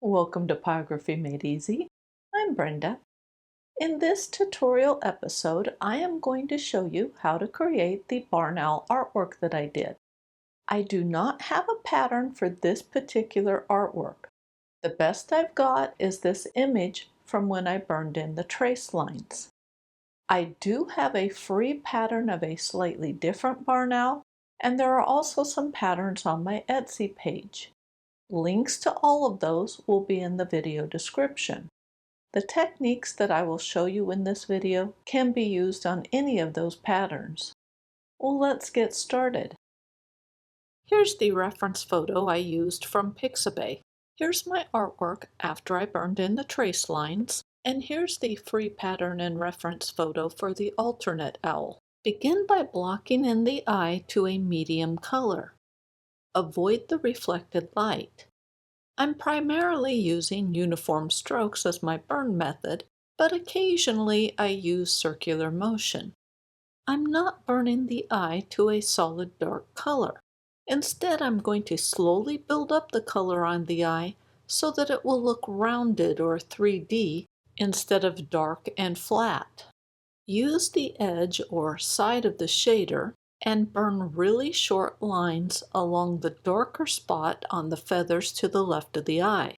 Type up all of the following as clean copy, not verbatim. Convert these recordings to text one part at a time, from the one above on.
Welcome to Pyrography Made Easy. I'm Brenda. In this tutorial episode, I am going to show you how to create the barn owl artwork that I did. I do not have a pattern for this particular artwork. The best I've got is this image from when I burned in the trace lines. I do have a free pattern of a slightly different barn owl, and there are also some patterns on my Etsy page. Links to all of those will be in the video description. The techniques that I will show you in this video can be used on any of those patterns. Well, let's get started. Here's the reference photo I used from Pixabay. Here's my artwork after I burned in the trace lines, and here's the free pattern and reference photo for the alternate owl. Begin by blocking in the eye to a medium color. Avoid the reflected light. I'm primarily using uniform strokes as my burn method, but occasionally I use circular motion. I'm not burning the eye to a solid dark color. Instead, I'm going to slowly build up the color on the eye so that it will look rounded or 3D instead of dark and flat. Use the edge or side of the shader and burn really short lines along the darker spot on the feathers to the left of the eye.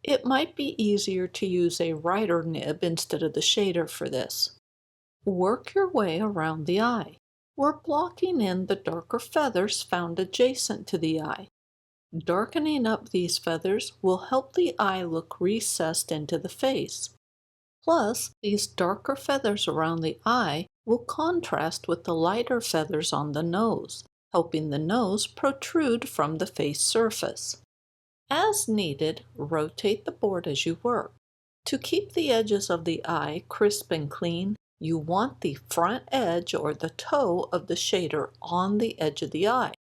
It might be easier to use a writer nib instead of the shader for this. Work your way around the eye. We're blocking in the darker feathers found adjacent to the eye. Darkening up these feathers will help the eye look recessed into the face. Plus, these darker feathers around the eye will contrast with the lighter feathers on the nose, helping the nose protrude from the face surface. As needed, rotate the board as you work. To keep the edges of the eye crisp and clean, you want the front edge or the toe of the shader on the edge of the eye.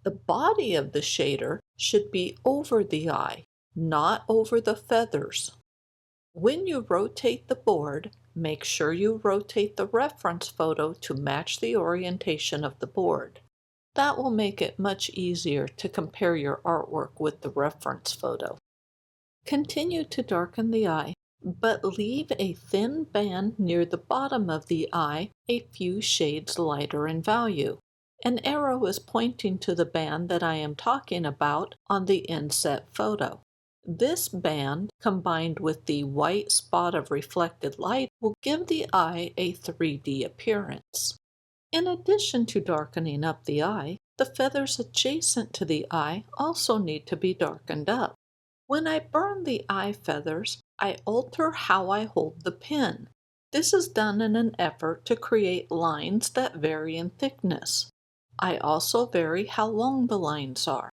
The body of the shader should be over the eye, not over the feathers. When you rotate the board, make sure you rotate the reference photo to match the orientation of the board. That will make it much easier to compare your artwork with the reference photo. Continue to darken the eye, but leave a thin band near the bottom of the eye a few shades lighter in value. An arrow is pointing to the band that I am talking about on the inset photo. This band, combined with the white spot of reflected light, will give the eye a 3D appearance. In addition to darkening up the eye, the feathers adjacent to the eye also need to be darkened up. When I burn the eye feathers, I alter how I hold the pin. This is done in an effort to create lines that vary in thickness. I also vary how long the lines are.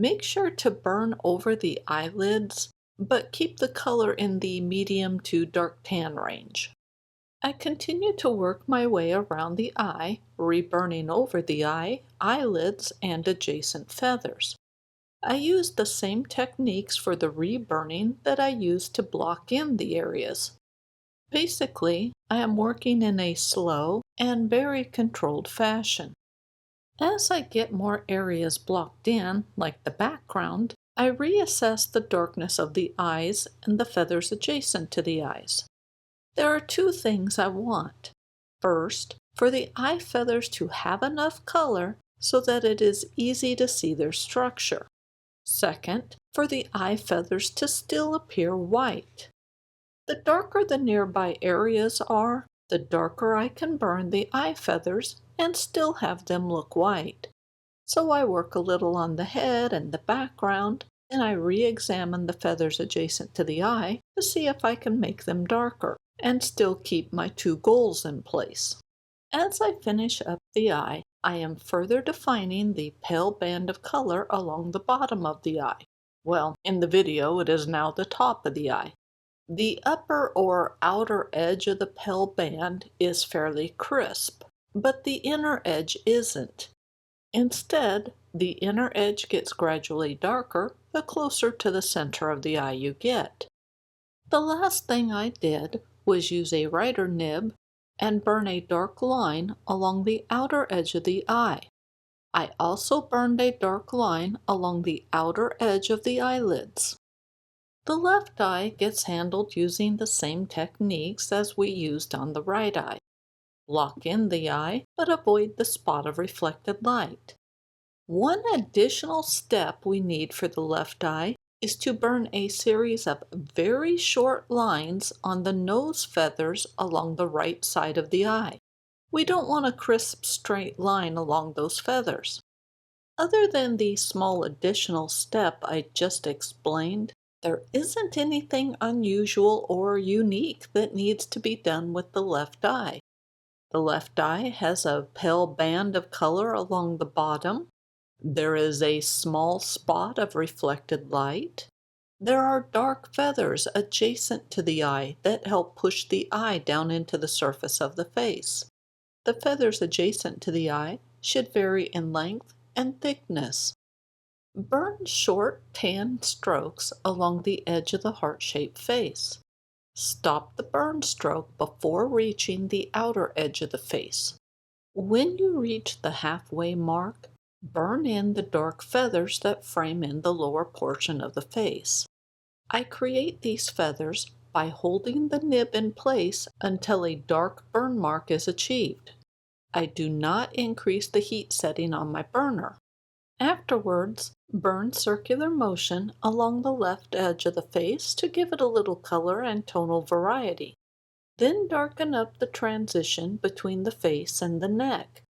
Make sure to burn over the eyelids, but keep the color in the medium to dark tan range. I continue to work my way around the eye, reburning over the eye, eyelids, and adjacent feathers. I use the same techniques for the reburning that I used to block in the areas. Basically, I am working in a slow and very controlled fashion. As I get more areas blocked in, like the background, I reassess the darkness of the eyes and the feathers adjacent to the eyes. There are two things I want. First, for the eye feathers to have enough color so that it is easy to see their structure. Second, for the eye feathers to still appear white. The darker the nearby areas are, the darker I can burn the eye feathers and still have them look white. So I work a little on the head and the background, and I re-examine the feathers adjacent to the eye to see if I can make them darker and still keep my two goals in place. As I finish up the eye, I am further defining the pale band of color along the bottom of the eye. Well, in the video it is now the top of the eye. The upper or outer edge of the pale band is fairly crisp, but the inner edge isn't. Instead, the inner edge gets gradually darker the closer to the center of the eye you get. The last thing I did was use a writer nib and burn a dark line along the outer edge of the eye. I also burned a dark line along the outer edge of the eyelids. The left eye gets handled using the same techniques as we used on the right eye. Lock in the eye, but avoid the spot of reflected light. One additional step we need for the left eye is to burn a series of very short lines on the nose feathers along the right side of the eye. We don't want a crisp straight line along those feathers. Other than the small additional step I just explained, there isn't anything unusual or unique that needs to be done with the left eye. The left eye has a pale band of color along the bottom. There is a small spot of reflected light. There are dark feathers adjacent to the eye that help push the eye down into the surface of the face. The feathers adjacent to the eye should vary in length and thickness. Burn short tan strokes along the edge of the heart-shaped face. Stop the burn stroke before reaching the outer edge of the face. When you reach the halfway mark, burn in the dark feathers that frame in the lower portion of the face. I create these feathers by holding the nib in place until a dark burn mark is achieved. I do not increase the heat setting on my burner. Afterwards, burn circular motion along the left edge of the face to give it a little color and tonal variety. Then darken up the transition between the face and the neck.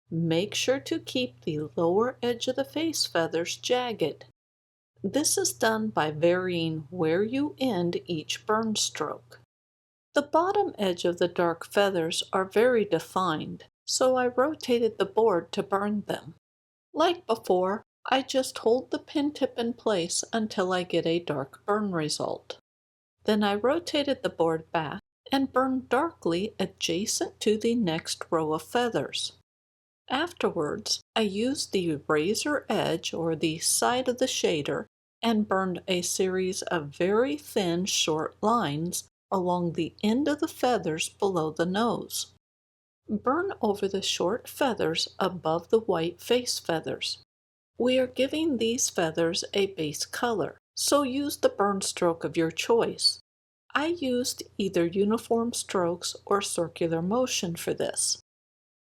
Make sure to keep the lower edge of the face feathers jagged. This is done by varying where you end each burn stroke. The bottom edge of the dark feathers are very defined, so I rotated the board to burn them. Like before, I just hold the pin tip in place until I get a dark burn result. Then I rotated the board back and burned darkly adjacent to the next row of feathers. Afterwards, I used the razor edge or the side of the shader and burned a series of very thin short lines along the end of the feathers below the nose. Burn over the short feathers above the white face feathers. We are giving these feathers a base color, so use the burn stroke of your choice. I used either uniform strokes or circular motion for this.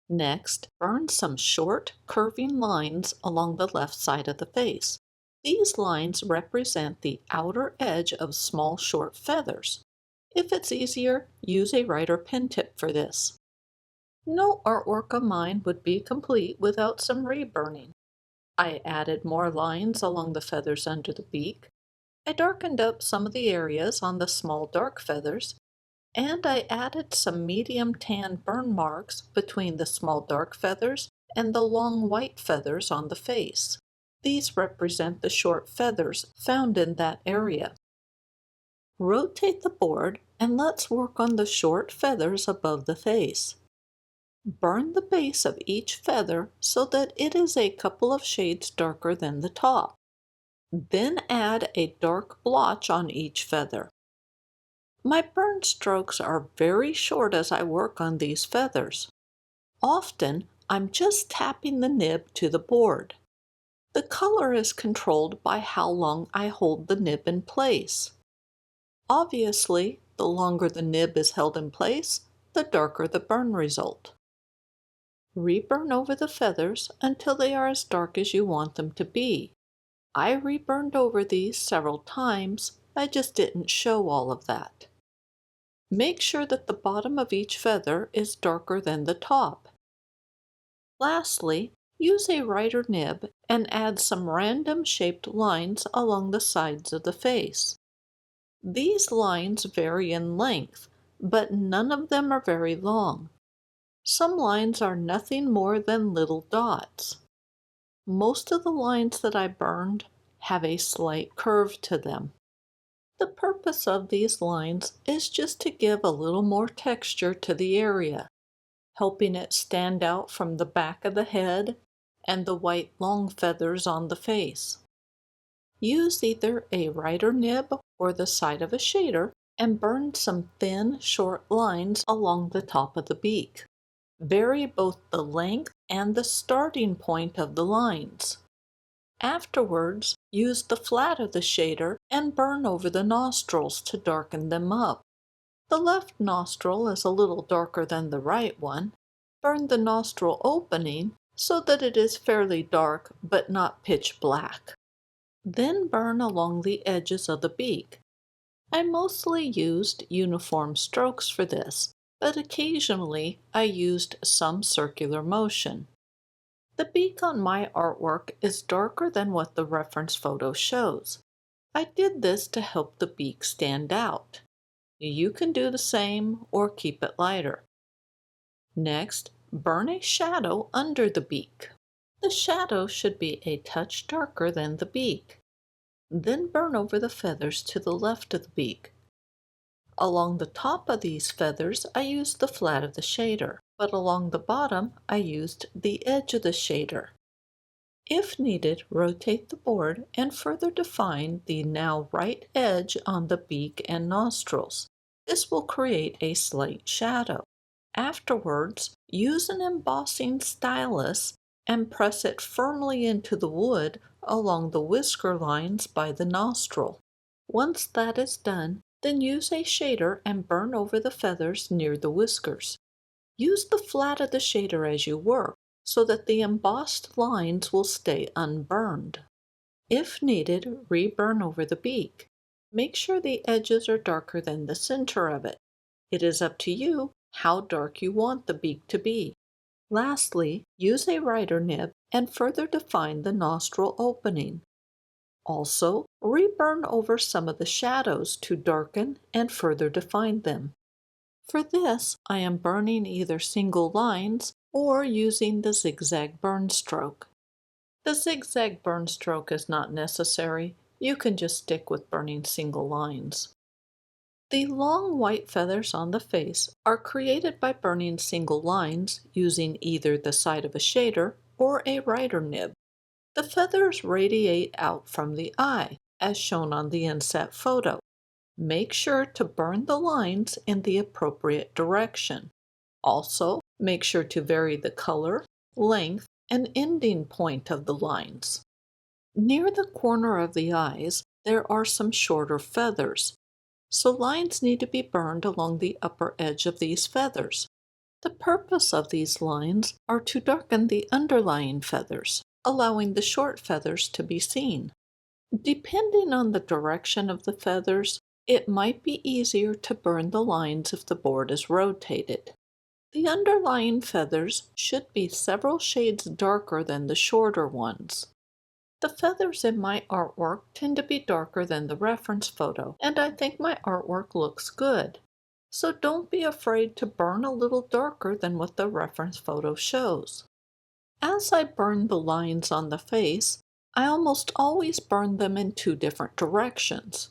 Next, burn some short, curving lines along the left side of the face. These lines represent the outer edge of small short feathers. If it's easier, use a writer pen tip for this. No artwork of mine would be complete without some reburning. I added more lines along the feathers under the beak. I darkened up some of the areas on the small dark feathers, and I added some medium tan burn marks between the small dark feathers and the long white feathers on the face. These represent the short feathers found in that area. Rotate the board and let's work on the short feathers above the face. Burn the base of each feather so that it is a couple of shades darker than the top. Then add a dark blotch on each feather. My burn strokes are very short as I work on these feathers. Often, I'm just tapping the nib to the board. The color is controlled by how long I hold the nib in place. Obviously, the longer the nib is held in place, the darker the burn result. Reburn over the feathers until they are as dark as you want them to be. I reburned over these several times, I just didn't show all of that. Make sure that the bottom of each feather is darker than the top. Lastly, use a writer nib and add some random shaped lines along the sides of the face. These lines vary in length, but none of them are very long. Some lines are nothing more than little dots. Most of the lines that I burned have a slight curve to them. The purpose of these lines is just to give a little more texture to the area, helping it stand out from the back of the head and the white long feathers on the face. Use either a writer nib or the side of a shader and burn some thin, short lines along the top of the beak. Vary both the length and the starting point of the lines. Afterwards, use the flat of the shader and burn over the nostrils to darken them up. The left nostril is a little darker than the right one. Burn the nostril opening so that it is fairly dark but not pitch black. Then burn along the edges of the beak. I mostly used uniform strokes for this, but occasionally I used some circular motion. The beak on my artwork is darker than what the reference photo shows. I did this to help the beak stand out. You can do the same or keep it lighter. Next, burn a shadow under the beak. The shadow should be a touch darker than the beak. Then burn over the feathers to the left of the beak. Along the top of these feathers, I used the flat of the shader, but along the bottom, I used the edge of the shader. If needed, rotate the board and further define the now right edge on the beak and nostrils. This will create a slight shadow. Afterwards, use an embossing stylus and press it firmly into the wood along the whisker lines by the nostril. Once that is done, then use a shader and burn over the feathers near the whiskers. Use the flat of the shader as you work so that the embossed lines will stay unburned. If needed, re-burn over the beak. Make sure the edges are darker than the center of it. It is up to you how dark you want the beak to be. Lastly, use a writer nib and further define the nostril opening. Also, re-burn over some of the shadows to darken and further define them. For this, I am burning either single lines or using the zigzag burn stroke. The zigzag burn stroke is not necessary. You can just stick with burning single lines. The long white feathers on the face are created by burning single lines using either the side of a shader or a writer nib. The feathers radiate out from the eye, as shown on the inset photo. Make sure to burn the lines in the appropriate direction. Also, make sure to vary the color, length, and ending point of the lines. Near the corner of the eyes, there are some shorter feathers, so lines need to be burned along the upper edge of these feathers. The purpose of these lines are to darken the underlying feathers, allowing the short feathers to be seen. Depending on the direction of the feathers, it might be easier to burn the lines if the board is rotated. The underlying feathers should be several shades darker than the shorter ones. The feathers in my artwork tend to be darker than the reference photo, and I think my artwork looks good. So don't be afraid to burn a little darker than what the reference photo shows. As I burn the lines on the face, I almost always burn them in two different directions.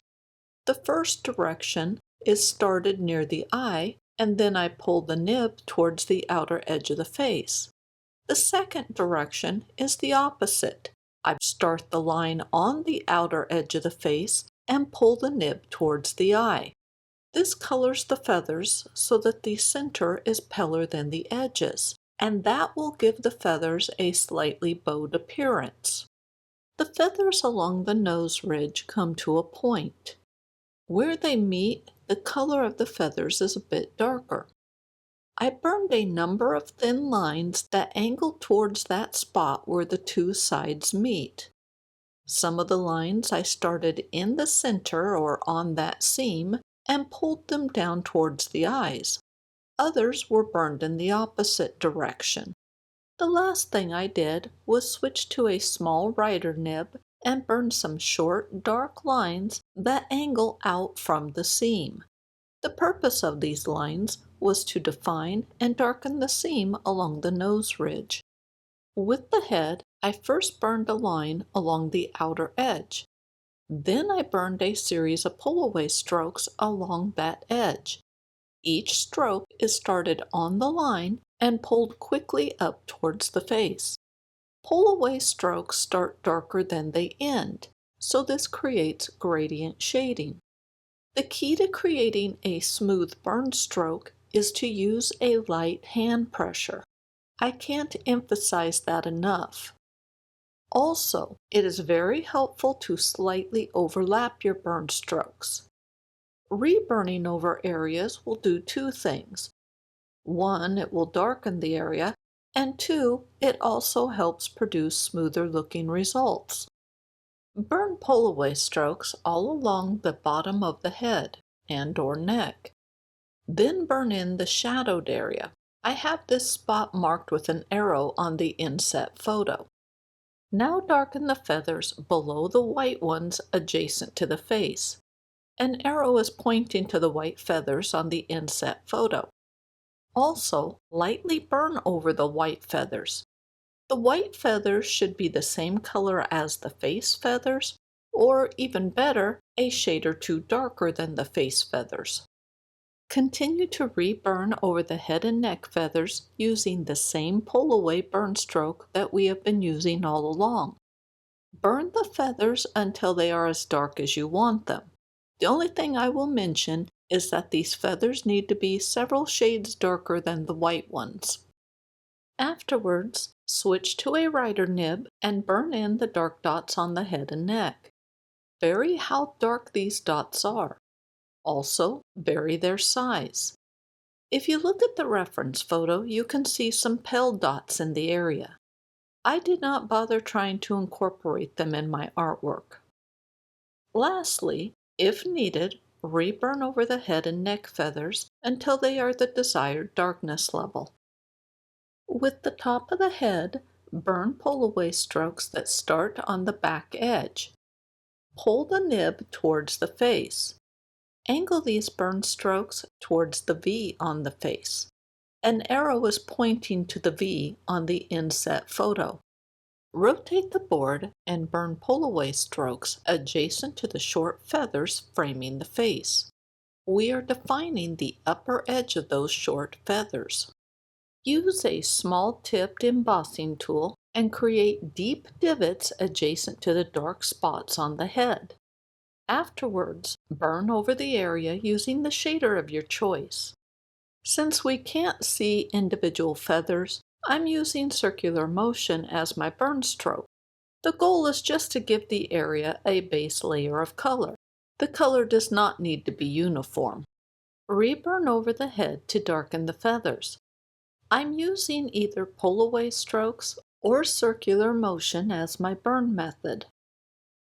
The first direction is started near the eye, and then I pull the nib towards the outer edge of the face. The second direction is the opposite. I start the line on the outer edge of the face and pull the nib towards the eye. This colors the feathers so that the center is paler than the edges, and that will give the feathers a slightly bowed appearance. The feathers along the nose ridge come to a point. Where they meet, the color of the feathers is a bit darker. I burned a number of thin lines that angle towards that spot where the two sides meet. Some of the lines I started in the center or on that seam and pulled them down towards the eyes. Others were burned in the opposite direction. The last thing I did was switch to a small writer nib and burn some short, dark lines that angle out from the seam. The purpose of these lines was to define and darken the seam along the nose ridge. With the head, I first burned a line along the outer edge. Then I burned a series of pull-away strokes along that edge. Each stroke is started on the line and pulled quickly up towards the face. Pull-away strokes start darker than they end, so this creates gradient shading. The key to creating a smooth burn stroke is to use a light hand pressure. I can't emphasize that enough. Also, it is very helpful to slightly overlap your burn strokes. Reburning over areas will do two things. One, it will darken the area, and two, it also helps produce smoother looking results. Burn pull-away strokes all along the bottom of the head and/or neck. Then burn in the shadowed area. I have this spot marked with an arrow on the inset photo. Now darken the feathers below the white ones adjacent to the face. An arrow is pointing to the white feathers on the inset photo. Also, lightly burn over the white feathers. The white feathers should be the same color as the face feathers, or even better, a shade or two darker than the face feathers. Continue to reburn over the head and neck feathers using the same pull-away burn stroke that we have been using all along. Burn the feathers until they are as dark as you want them. The only thing I will mention is that these feathers need to be several shades darker than the white ones. Afterwards, switch to a rider nib and burn in the dark dots on the head and neck. Vary how dark these dots are. Also, vary their size. If you look at the reference photo, you can see some pale dots in the area. I did not bother trying to incorporate them in my artwork. Lastly, if needed, reburn over the head and neck feathers until they are the desired darkness level. With the top of the head, burn pull-away strokes that start on the back edge. Pull the nib towards the face. Angle these burn strokes towards the V on the face. An arrow is pointing to the V on the inset photo. Rotate the board and burn pull-away strokes adjacent to the short feathers framing the face. We are defining the upper edge of those short feathers. Use a small-tipped embossing tool and create deep divots adjacent to the dark spots on the head. Afterwards, burn over the area using the shader of your choice. Since we can't see individual feathers, I'm using circular motion as my burn stroke. The goal is just to give the area a base layer of color. The color does not need to be uniform. Reburn over the head to darken the feathers. I'm using either pull-away strokes or circular motion as my burn method.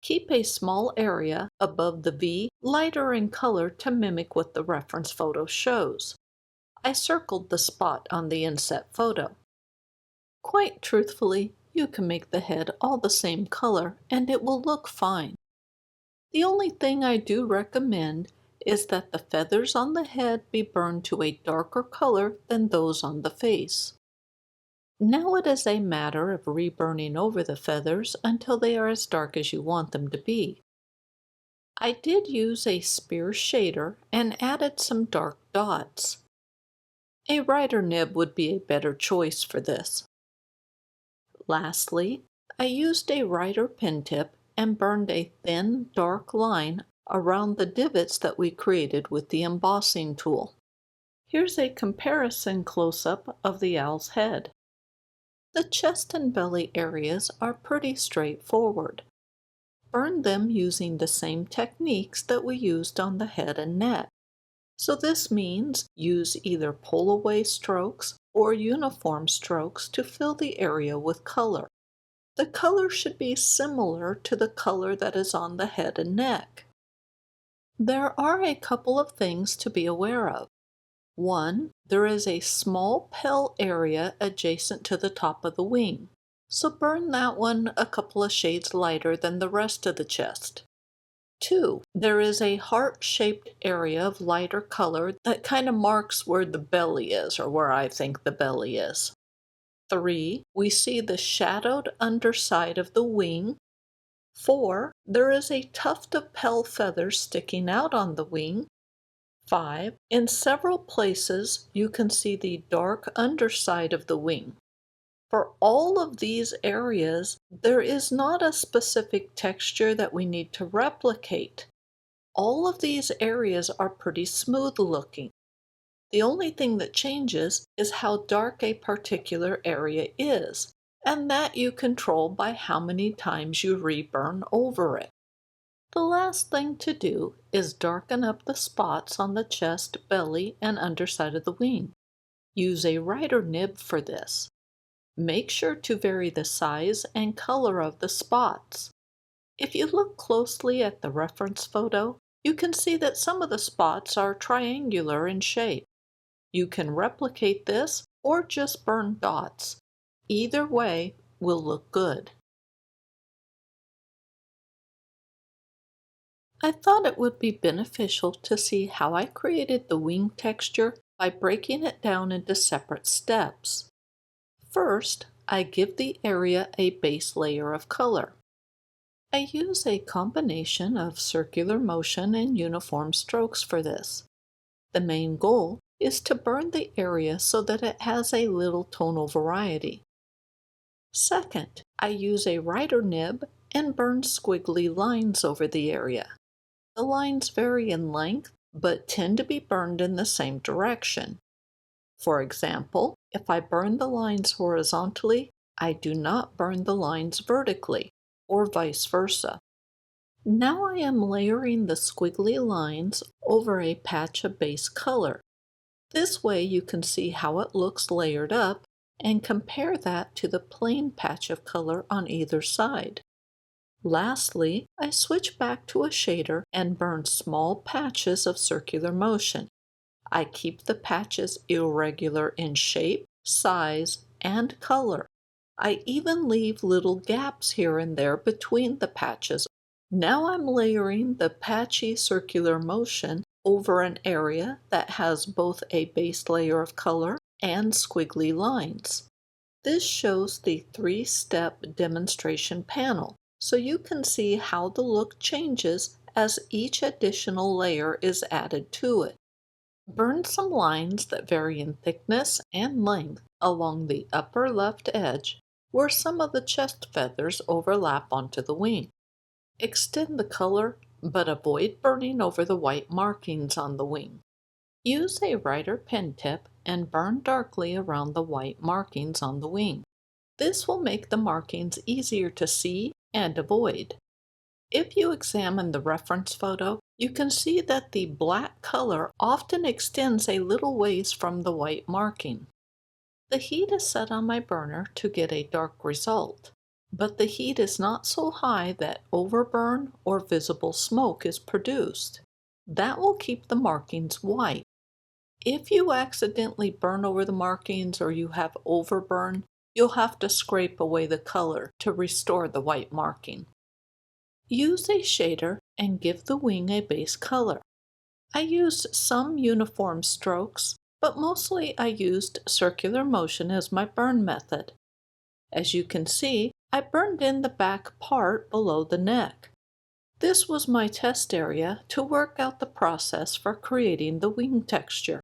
Keep a small area above the V lighter in color to mimic what the reference photo shows. I circled the spot on the inset photo. Quite truthfully, you can make the head all the same color and it will look fine. The only thing I do recommend is that the feathers on the head be burned to a darker color than those on the face. Now it is a matter of reburning over the feathers until they are as dark as you want them to be. I did use a spear shader and added some dark dots. A rider nib would be a better choice for this. Lastly, I used a rider pen tip and burned a thin, dark line around the divots that we created with the embossing tool. Here's a comparison close-up of the owl's head. The chest and belly areas are pretty straightforward. Burn them using the same techniques that we used on the head and neck. So this means use either pull-away strokes or uniform strokes to fill the area with color. The color should be similar to the color that is on the head and neck. There are a couple of things to be aware of. One, there is a small pale area adjacent to the top of the wing, so burn that one a couple of shades lighter than the rest of the chest. Two, there is a heart-shaped area of lighter color that kind of marks where the belly is, or where I think the belly is. Three, we see the shadowed underside of the wing. Four, there is a tuft of pale feathers sticking out on the wing. 5. In several places, you can see the dark underside of the wing. For all of these areas, there is not a specific texture that we need to replicate. All of these areas are pretty smooth looking. The only thing that changes is how dark a particular area is. and that you control by how many times you reburn over it. The last thing to do is darken up the spots on the chest, belly, and underside of the wing. Use a writer nib for this. Make sure to vary the size and color of the spots. If you look closely at the reference photo, you can see that some of the spots are triangular in shape. You can replicate this or just burn dots. Either way will look good. I thought it would be beneficial to see how I created the wing texture by breaking it down into separate steps. First, I give the area a base layer of color. I use a combination of circular motion and uniform strokes for this. The main goal is to burn the area so that it has a little tonal variety. Second, I use a writer nib and burn squiggly lines over the area. The lines vary in length, but tend to be burned in the same direction. For example, if I burn the lines horizontally, I do not burn the lines vertically, or vice versa. Now I am layering the squiggly lines over a patch of base color. This way you can see how it looks layered up and compare that to the plain patch of color on either side. Lastly, I switch back to a shader and burn small patches of circular motion. I keep the patches irregular in shape, size, and color. I even leave little gaps here and there between the patches. Now I'm layering the patchy circular motion over an area that has both a base layer of color and squiggly lines. This shows the three-step demonstration panel, so you can see how the look changes as each additional layer is added to it. Burn some lines that vary in thickness and length along the upper left edge where some of the chest feathers overlap onto the wing. Extend the color, but avoid burning over the white markings on the wing. Use a writer pen tip and burn darkly around the white markings on the wing. This will make the markings easier to see and avoid. If you examine the reference photo, you can see that the black color often extends a little ways from the white marking. The heat is set on my burner to get a dark result, but the heat is not so high that overburn or visible smoke is produced. That will keep the markings white. If you accidentally burn over the markings or you have overburn, you'll have to scrape away the color to restore the white marking. Use a shader and give the wing a base color. I used some uniform strokes, but mostly I used circular motion as my burn method. As you can see, I burned in the back part below the neck. This was my test area to work out the process for creating the wing texture.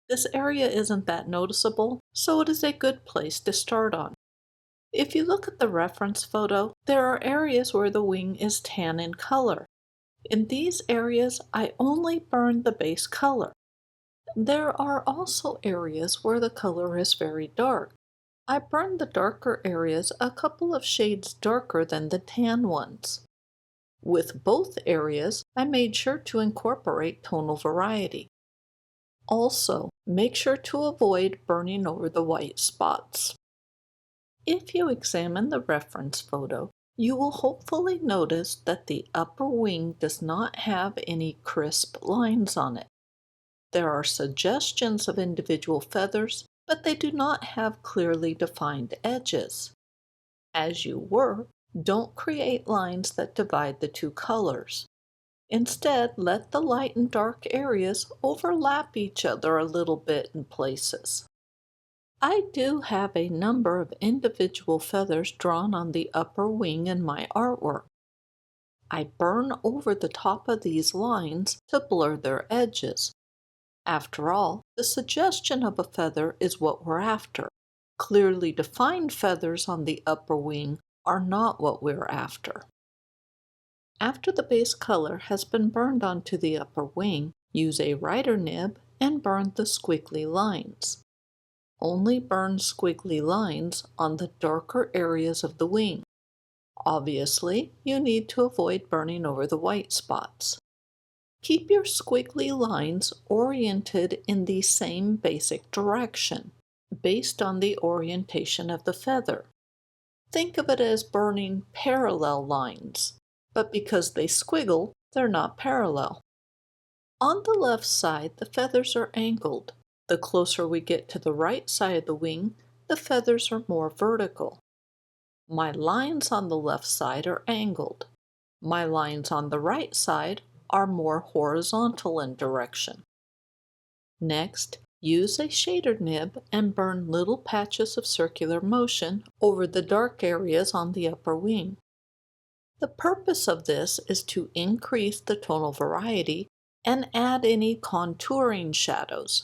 This area isn't that noticeable, so it is a good place to start on. If you look at the reference photo, there are areas where the wing is tan in color. In these areas, I only burn the base color. There are also areas where the color is very dark. I burned the darker areas a couple of shades darker than the tan ones. With both areas, I made sure to incorporate tonal variety. Also, make sure to avoid burning over the white spots. If you examine the reference photo, you will hopefully notice that the upper wing does not have any crisp lines on it. There are suggestions of individual feathers, but they do not have clearly defined edges. As you work, don't create lines that divide the two colors. Instead, let the light and dark areas overlap each other a little bit in places. I do have a number of individual feathers drawn on the upper wing in my artwork. I burn over the top of these lines to blur their edges. After all, the suggestion of a feather is what we're after. Clearly defined feathers on the upper wing are not what we're after. After the base color has been burned onto the upper wing, use a writer nib and burn the squiggly lines. Only burn squiggly lines on the darker areas of the wing. Obviously, you need to avoid burning over the white spots. Keep your squiggly lines oriented in the same basic direction, based on the orientation of the feather. Think of it as burning parallel lines, but because they squiggle, they're not parallel. On the left side, the feathers are angled. The closer we get to the right side of the wing, the feathers are more vertical. My lines on the left side are angled. My lines on the right side are more horizontal in direction. Next, use a shader nib and burn little patches of circular motion over the dark areas on the upper wing. The purpose of this is to increase the tonal variety and add any contouring shadows.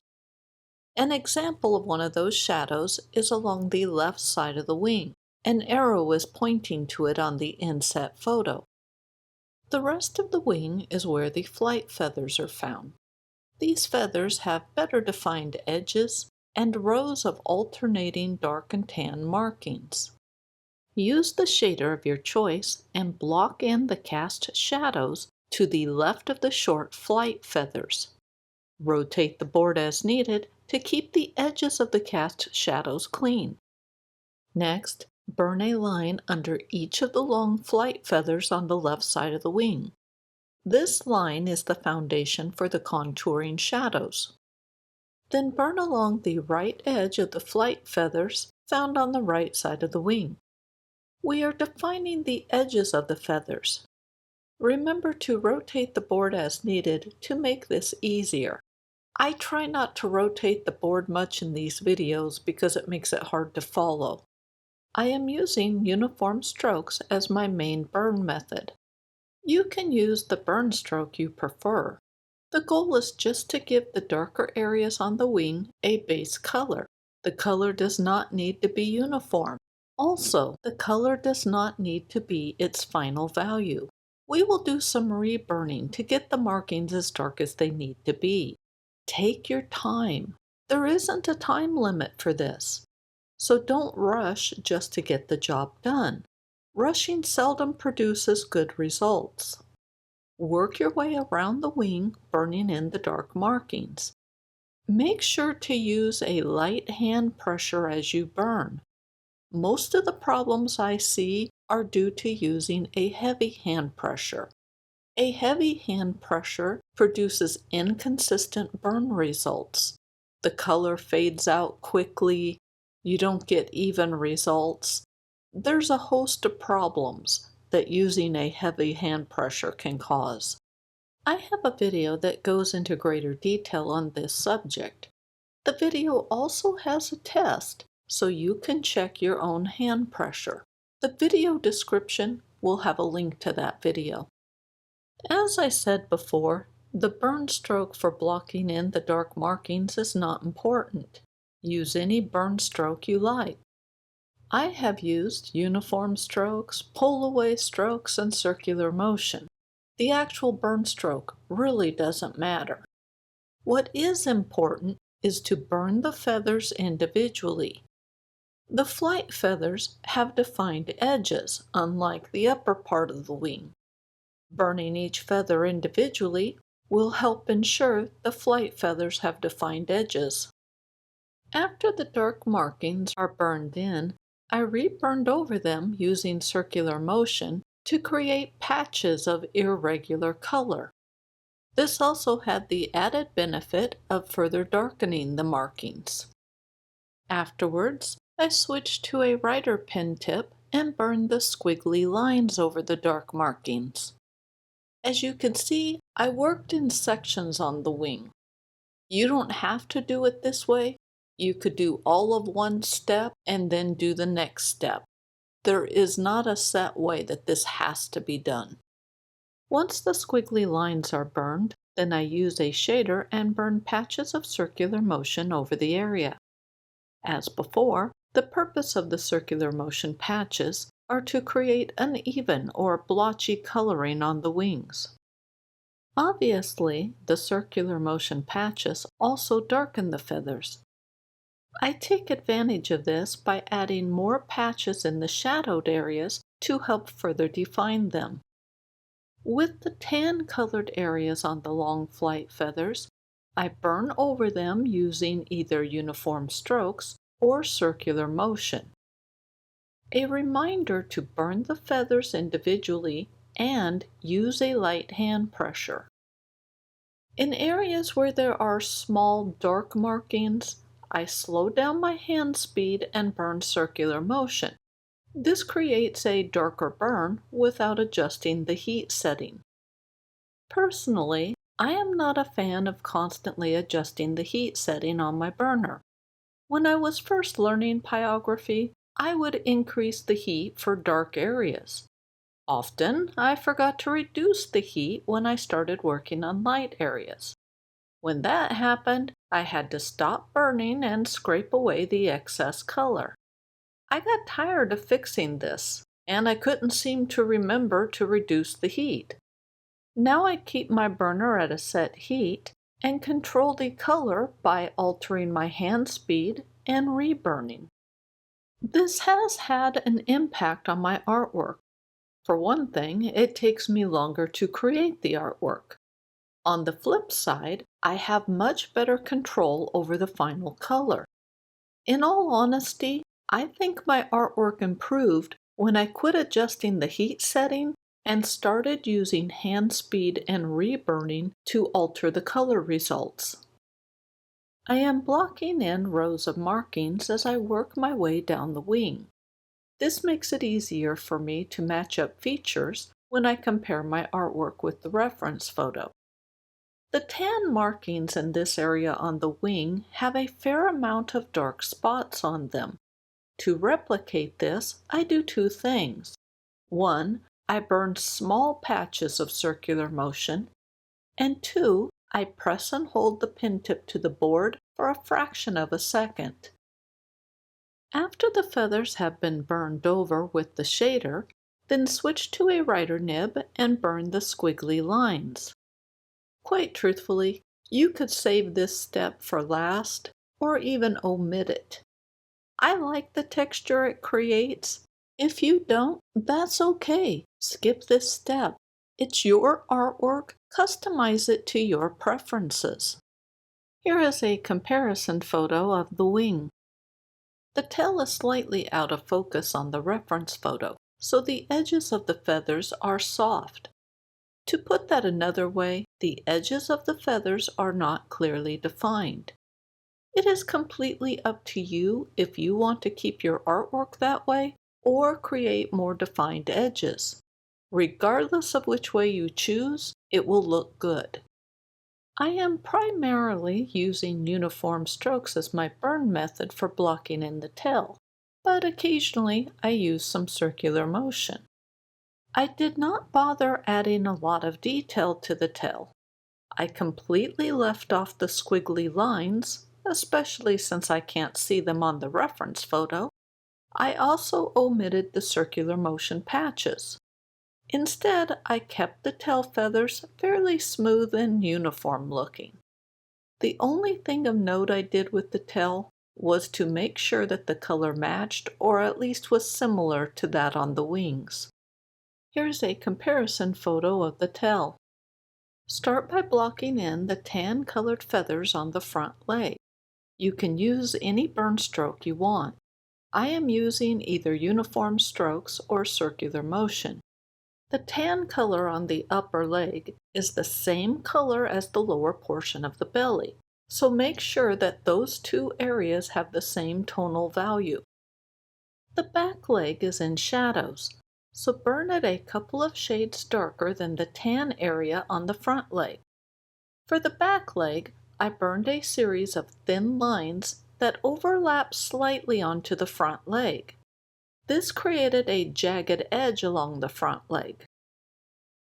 An example of one of those shadows is along the left side of the wing. An arrow is pointing to it on the inset photo. The rest of the wing is where the flight feathers are found. These feathers have better defined edges and rows of alternating dark and tan markings. Use the shader of your choice and block in the cast shadows to the left of the short flight feathers. Rotate the board as needed to keep the edges of the cast shadows clean. Next, burn a line under each of the long flight feathers on the left side of the wing. This line is the foundation for the contouring shadows. Then burn along the right edge of the flight feathers found on the right side of the wing. We are defining the edges of the feathers. Remember to rotate the board as needed to make this easier. I try not to rotate the board much in these videos because it makes it hard to follow. I am using uniform strokes as my main burn method. You can use the burn stroke you prefer. The goal is just to give the darker areas on the wing a base color. The color does not need to be uniform. Also, the color does not need to be its final value. We will do some reburning to get the markings as dark as they need to be. Take your time. There isn't a time limit for this. So don't rush just to get the job done. Rushing seldom produces good results. Work your way around the wing, burning in the dark markings. Make sure to use a light hand pressure as you burn. Most of the problems I see are due to using a heavy hand pressure. A heavy hand pressure produces inconsistent burn results. The color fades out quickly. You don't get even results. There's a host of problems that using a heavy hand pressure can cause. I have a video that goes into greater detail on this subject. The video also has a test, so you can check your own hand pressure. The video description will have a link to that video. As I said before, the burn stroke for blocking in the dark markings is not important. Use any burn stroke you like. I have used uniform strokes, pull-away strokes, and circular motion. The actual burn stroke really doesn't matter. What is important is to burn the feathers individually. The flight feathers have defined edges, unlike the upper part of the wing. Burning each feather individually will help ensure the flight feathers have defined edges. After the dark markings are burned in, I reburned over them using circular motion to create patches of irregular color. This also had the added benefit of further darkening the markings. Afterwards, I switched to a writer pen tip and burned the squiggly lines over the dark markings. As you can see, I worked in sections on the wing. You don't have to do it this way. You could do all of one step and then do the next step. There is not a set way that this has to be done. Once the squiggly lines are burned, then I use a shader and burn patches of circular motion over the area. As before, the purpose of the circular motion patches are to create uneven or blotchy coloring on the wings. Obviously, the circular motion patches also darken the feathers. I take advantage of this by adding more patches in the shadowed areas to help further define them. With the tan-colored areas on the long flight feathers, I burn over them using either uniform strokes or circular motion. A reminder to burn the feathers individually and use a light hand pressure. In areas where there are small dark markings, I slow down my hand speed and burn circular motion. This creates a darker burn without adjusting the heat setting. Personally, I am not a fan of constantly adjusting the heat setting on my burner. When I was first learning pyrography, I would increase the heat for dark areas. Often, I forgot to reduce the heat when I started working on light areas. When that happened, I had to stop burning and scrape away the excess color. I got tired of fixing this, and I couldn't seem to remember to reduce the heat. Now I keep my burner at a set heat and control the color by altering my hand speed and reburning. This has had an impact on my artwork. For one thing, it takes me longer to create the artwork. On the flip side, I have much better control over the final color. In all honesty, I think my artwork improved when I quit adjusting the heat setting and started using hand speed and reburning to alter the color results. I am blocking in rows of markings as I work my way down the wing. This makes it easier for me to match up features when I compare my artwork with the reference photo. The tan markings in this area on the wing have a fair amount of dark spots on them. To replicate this, I do two things. One, I burn small patches of circular motion, and two, I press and hold the pin tip to the board for a fraction of a second. After the feathers have been burned over with the shader, then switch to a writer nib and burn the squiggly lines. Quite truthfully, you could save this step for last or even omit it. I like the texture it creates. If you don't, that's okay. Skip this step. It's your artwork. Customize it to your preferences. Here is a comparison photo of the wing. The tail is slightly out of focus on the reference photo, so the edges of the feathers are soft. To put that another way, the edges of the feathers are not clearly defined. It is completely up to you if you want to keep your artwork that way or create more defined edges. Regardless of which way you choose, it will look good. I am primarily using uniform strokes as my burn method for blocking in the tail, but occasionally I use some circular motion. I did not bother adding a lot of detail to the tail. I completely left off the squiggly lines, especially since I can't see them on the reference photo. I also omitted the circular motion patches. Instead, I kept the tail feathers fairly smooth and uniform looking. The only thing of note I did with the tail was to make sure that the color matched or at least was similar to that on the wings. Here's a comparison photo of the tail. Start by blocking in the tan-colored feathers on the front leg. You can use any burn stroke you want. I am using either uniform strokes or circular motion. The tan color on the upper leg is the same color as the lower portion of the belly, so make sure that those two areas have the same tonal value. The back leg is in shadows, so burn it a couple of shades darker than the tan area on the front leg. For the back leg, I burned a series of thin lines that overlap slightly onto the front leg. This created a jagged edge along the front leg.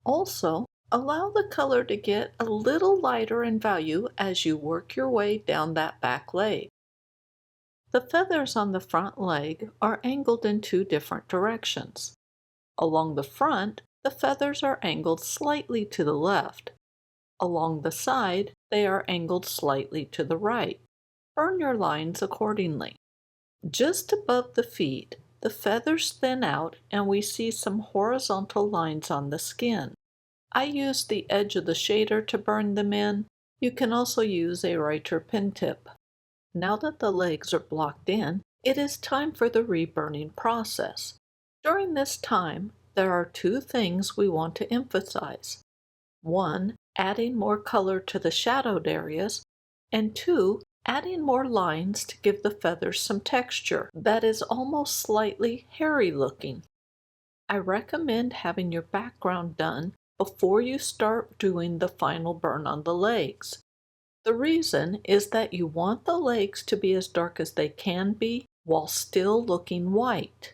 Also, allow the color to get a little lighter in value as you work your way down that back leg. The feathers on the front leg are angled in two different directions. Along the front, the feathers are angled slightly to the left. Along the side, they are angled slightly to the right. Burn your lines accordingly. Just above the feet, the feathers thin out and we see some horizontal lines on the skin. I used the edge of the shader to burn them in. You can also use a Reiter pin tip. Now that the legs are blocked in, it is time for the reburning process. During this time, there are two things we want to emphasize. One, adding more color to the shadowed areas, and two, adding more lines to give the feathers some texture that is almost slightly hairy looking. I recommend having your background done before you start doing the final burn on the legs. The reason is that you want the legs to be as dark as they can be while still looking white.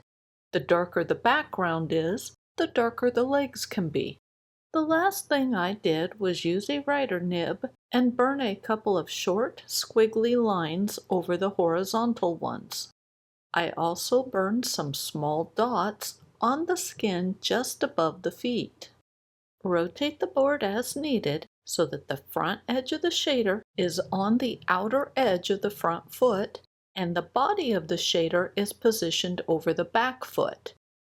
The darker the background is, the darker the legs can be. The last thing I did was use a Reiter nib and burn a couple of short, squiggly lines over the horizontal ones. I also burned some small dots on the skin just above the feet. Rotate the board as needed so that the front edge of the shader is on the outer edge of the front foot and the body of the shader is positioned over the back foot.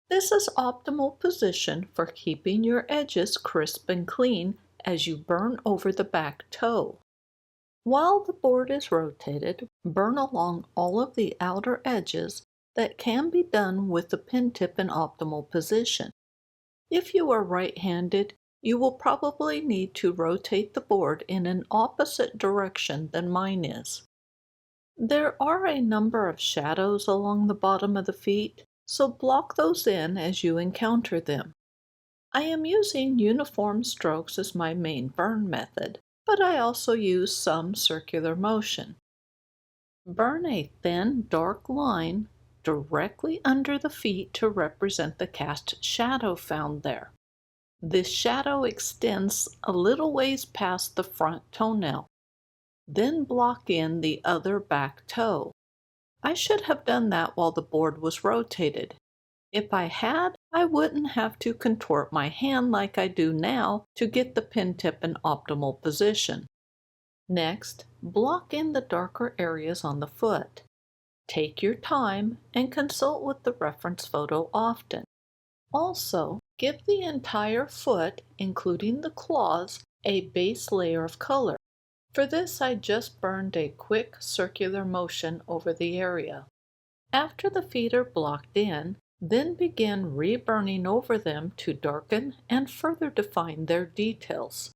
This is optimal position for keeping your edges crisp and clean as you burn over the back toe. While the board is rotated, burn along all of the outer edges that can be done with the pin tip in optimal position. If you are right-handed, you will probably need to rotate the board in an opposite direction than mine is. There are a number of shadows along the bottom of the feet, so block those in as you encounter them. I am using uniform strokes as my main burn method, but I also use some circular motion. Burn a thin, dark line directly under the feet to represent the cast shadow found there. This shadow extends a little ways past the front toenail. Then block in the other back toe. I should have done that while the board was rotated. If I had, I wouldn't have to contort my hand like I do now to get the pin tip in optimal position. Next, block in the darker areas on the foot. Take your time and consult with the reference photo often. Also, give the entire foot, including the claws, a base layer of color. For this, I just burned a quick circular motion over the area. After the feet are blocked in, then begin reburning over them to darken and further define their details.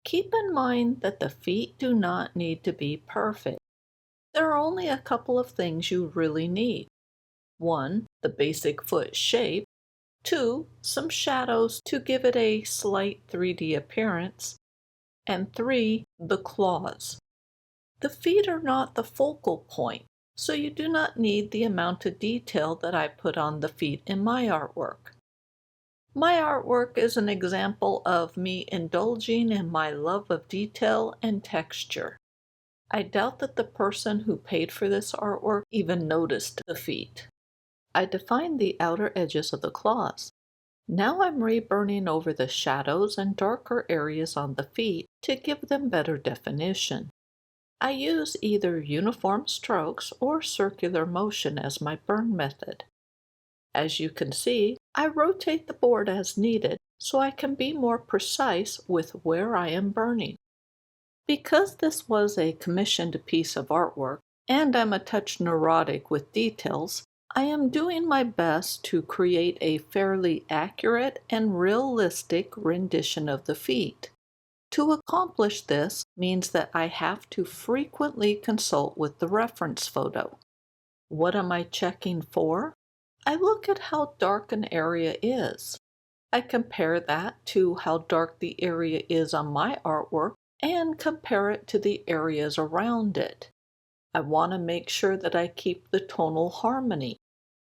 Keep in mind that the feet do not need to be perfect. There are only a couple of things you really need. 1. The basic foot shape. 2. Some shadows to give it a slight 3D appearance. And 3. The claws. The feet are not the focal point, so you do not need the amount of detail that I put on the feet in my artwork. My artwork is an example of me indulging in my love of detail and texture. I doubt that the person who paid for this artwork even noticed the feet. I defined the outer edges of the claws. Now I'm reburning over the shadows and darker areas on the feet to give them better definition. I use either uniform strokes or circular motion as my burn method. As you can see, I rotate the board as needed so I can be more precise with where I am burning. Because this was a commissioned piece of artwork, and I'm a touch neurotic with details, I am doing my best to create a fairly accurate and realistic rendition of the feet. To accomplish this means that I have to frequently consult with the reference photo. What am I checking for? I look at how dark an area is. I compare that to how dark the area is on my artwork and compare it to the areas around it. I want to make sure that I keep the tonal harmony.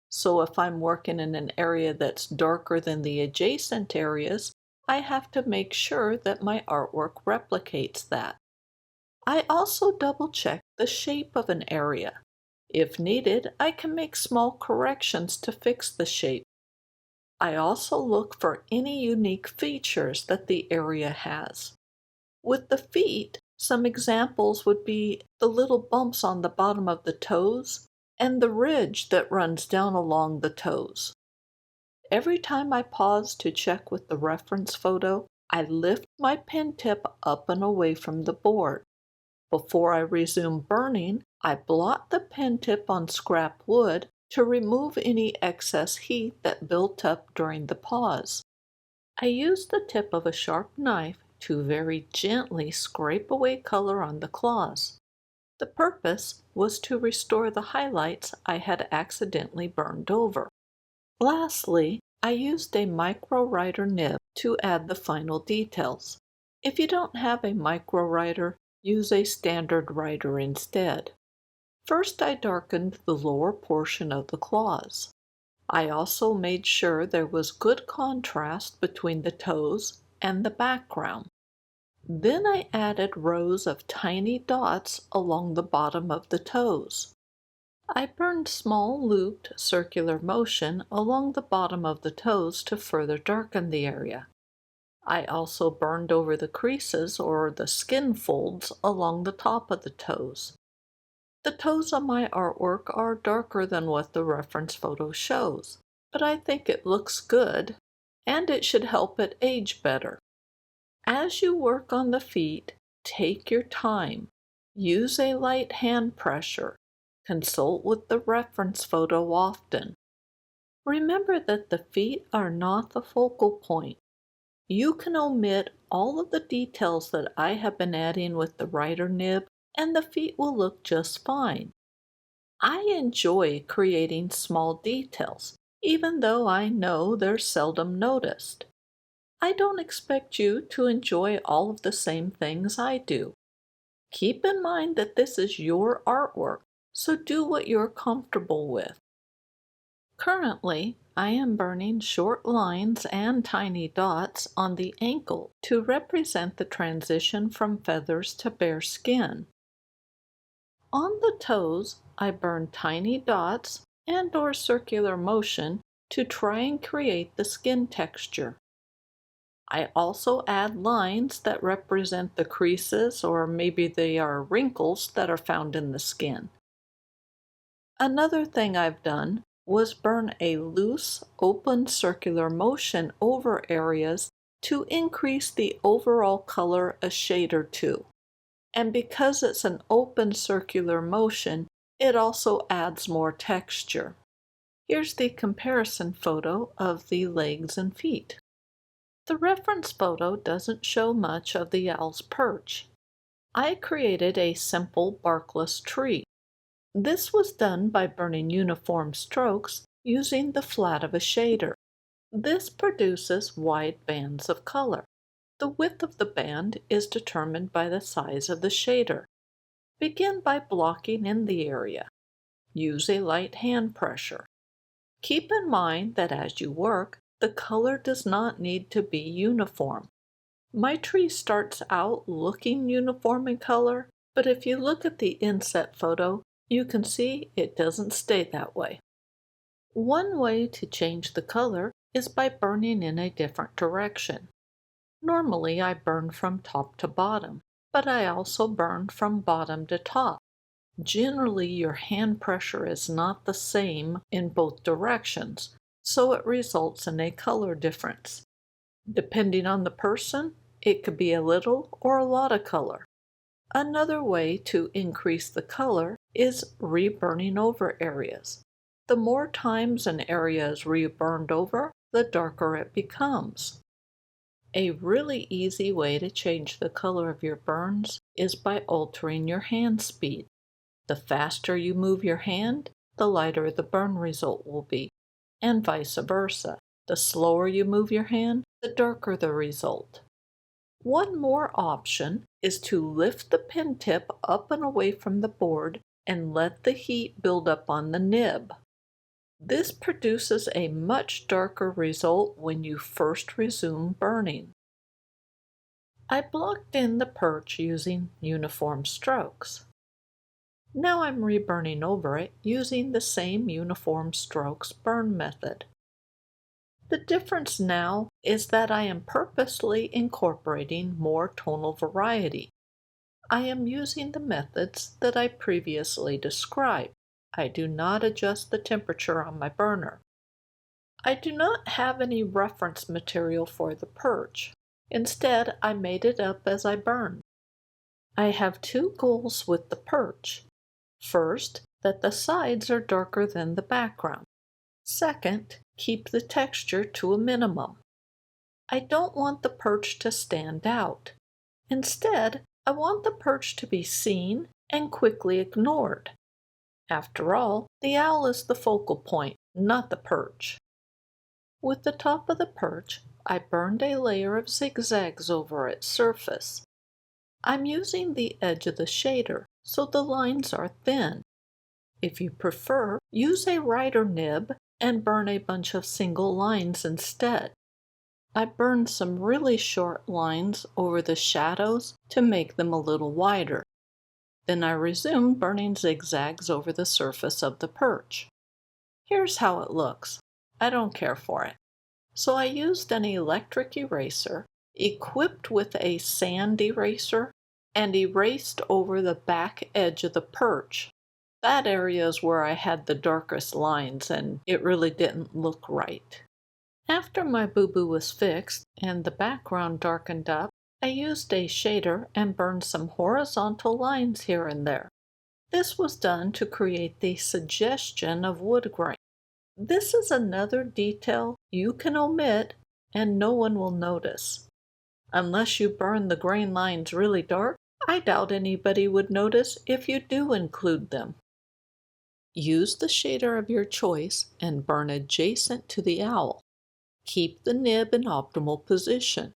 So if I'm working in an area that's darker than the adjacent areas, I have to make sure that my artwork replicates that. I also double check the shape of an area. If needed, I can make small corrections to fix the shape. I also look for any unique features that the area has. With the feet, Some examples would be the little bumps on the bottom of the toes and the ridge that runs down along the toes. Every time I pause to check with the reference photo, I lift my pen tip up and away from the board. Before I resume burning, I blot the pen tip on scrap wood to remove any excess heat that built up during the pause. I use the tip of a sharp knife to very gently scrape away color on the claws. The purpose was to restore the highlights I had accidentally burned over. Lastly, I used a micro writer nib to add the final details. If you don't have a micro writer, use a standard writer instead. First, I darkened the lower portion of the claws. I also made sure there was good contrast between the toes and the background. Then I added rows of tiny dots along the bottom of the toes. I burned small looped circular motion along the bottom of the toes to further darken the area. I also burned over the creases or the skin folds along the top of the toes. The toes on my artwork are darker than what the reference photo shows, but I think it looks good, and it should help it age better. As you work on the feet, take your time. Use a light hand pressure. Consult with the reference photo often. Remember that the feet are not the focal point. You can omit all of the details that I have been adding with the writer nib, and the feet will look just fine. I enjoy creating small details, even though I know they're seldom noticed. I don't expect you to enjoy all of the same things I do. Keep in mind that this is your artwork, so do what you're comfortable with. Currently, I am burning short lines and tiny dots on the ankle to represent the transition from feathers to bare skin. On the toes, I burn tiny dots and/or circular motion to try and create the skin texture. I also add lines that represent the creases or maybe they are wrinkles that are found in the skin. Another thing I've done was burn a loose, open circular motion over areas to increase the overall color a shade or two. And because it's an open circular motion, it also adds more texture. Here's the comparison photo of the legs and feet. The reference photo doesn't show much of the owl's perch. I created a simple barkless tree. This was done by burning uniform strokes using the flat of a shader. This produces wide bands of color. The width of the band is determined by the size of the shader. Begin by blocking in the area. Use a light hand pressure. Keep in mind that as you work, the color does not need to be uniform. My tree starts out looking uniform in color, but if you look at the inset photo, you can see it doesn't stay that way. One way to change the color is by burning in a different direction. Normally I burn from top to bottom, but I also burn from bottom to top. Generally, your hand pressure is not the same in both directions, so it results in a color difference. Depending on the person, it could be a little or a lot of color. Another way to increase the color is reburning over areas. The more times an area is reburned over, the darker it becomes. A really easy way to change the color of your burns is by altering your hand speed. The faster you move your hand, the lighter the burn result will be, and vice versa. The slower you move your hand, the darker the result. One more option is to lift the pen tip up and away from the board and let the heat build up on the nib. This produces a much darker result when you first resume burning. I blocked in the perch using uniform strokes. Now I'm reburning over it using the same uniform strokes burn method. The difference now is that I am purposely incorporating more tonal variety. I am using the methods that I previously described. I do not adjust the temperature on my burner. I do not have any reference material for the perch. Instead, I made it up as I burned. I have two goals with the perch. First, that the sides are darker than the background. Second, keep the texture to a minimum. I don't want the perch to stand out. Instead, I want the perch to be seen and quickly ignored. After all, the owl is the focal point, not the perch. With the top of the perch, I burned a layer of zigzags over its surface. I'm using the edge of the shader, so the lines are thin. If you prefer, use a writer nib and burn a bunch of single lines instead. I burned some really short lines over the shadows to make them a little wider. Then I resumed burning zigzags over the surface of the perch. Here's how it looks. I don't care for it. So I used an electric eraser, equipped with a sand eraser, and erased over the back edge of the perch. That area is where I had the darkest lines and it really didn't look right. After my boo-boo was fixed and the background darkened up, I used a shader and burned some horizontal lines here and there. This was done to create the suggestion of wood grain. This is another detail you can omit and no one will notice. Unless you burn the grain lines really dark, I doubt anybody would notice if you do include them. Use the shader of your choice and burn adjacent to the owl. Keep the nib in optimal position.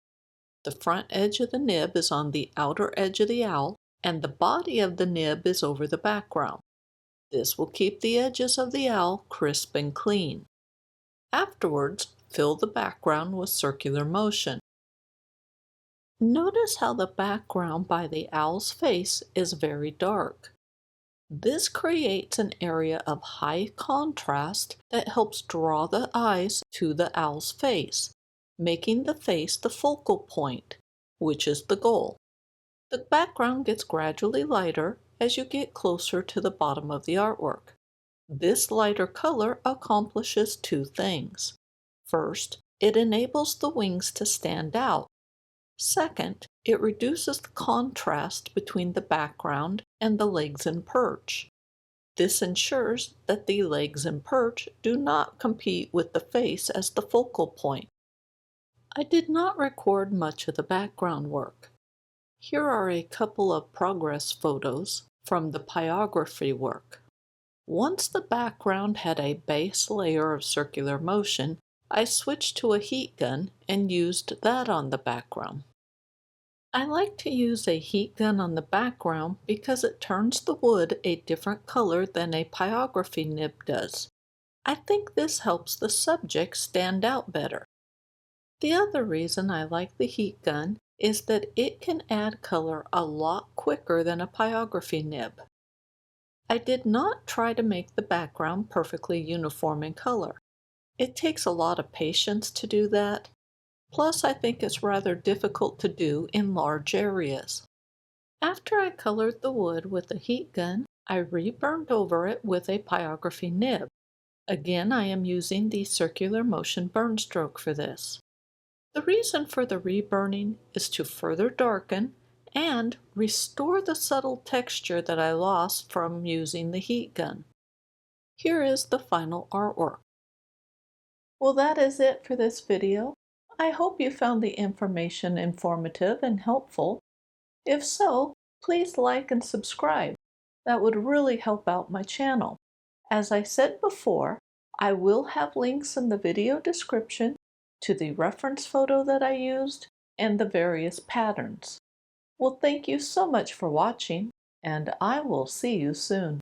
The front edge of the nib is on the outer edge of the owl, and the body of the nib is over the background. This will keep the edges of the owl crisp and clean. Afterwards, fill the background with circular motion. Notice how the background by the owl's face is very dark. This creates an area of high contrast that helps draw the eyes to the owl's face, making the face the focal point, which is the goal. The background gets gradually lighter as you get closer to the bottom of the artwork. This lighter color accomplishes two things. First, it enables the wings to stand out. Second, it reduces the contrast between the background and the legs and perch. This ensures that the legs and perch do not compete with the face as the focal point. I did not record much of the background work. Here are a couple of progress photos from the Pyrography work. Once the background had a base layer of circular motion, I switched to a heat gun and used that on the background. I like to use a heat gun on the background because it turns the wood a different color than a pyrography nib does. I think this helps the subject stand out better. The other reason I like the heat gun is that it can add color a lot quicker than a pyrography nib. I did not try to make the background perfectly uniform in color. It takes a lot of patience to do that. Plus, I think it's rather difficult to do in large areas. After I colored the wood with a heat gun, I reburned over it with a pyrography nib. Again, I am using the circular motion burn stroke for this. The reason for the reburning is to further darken and restore the subtle texture that I lost from using the heat gun. Here is the final artwork. Well, that is it for this video. I hope you found the information informative and helpful. If so, please like and subscribe. That would really help out my channel. As I said before, I will have links in the video description to the reference photo that I used and the various patterns. Well, thank you so much for watching, and I will see you soon.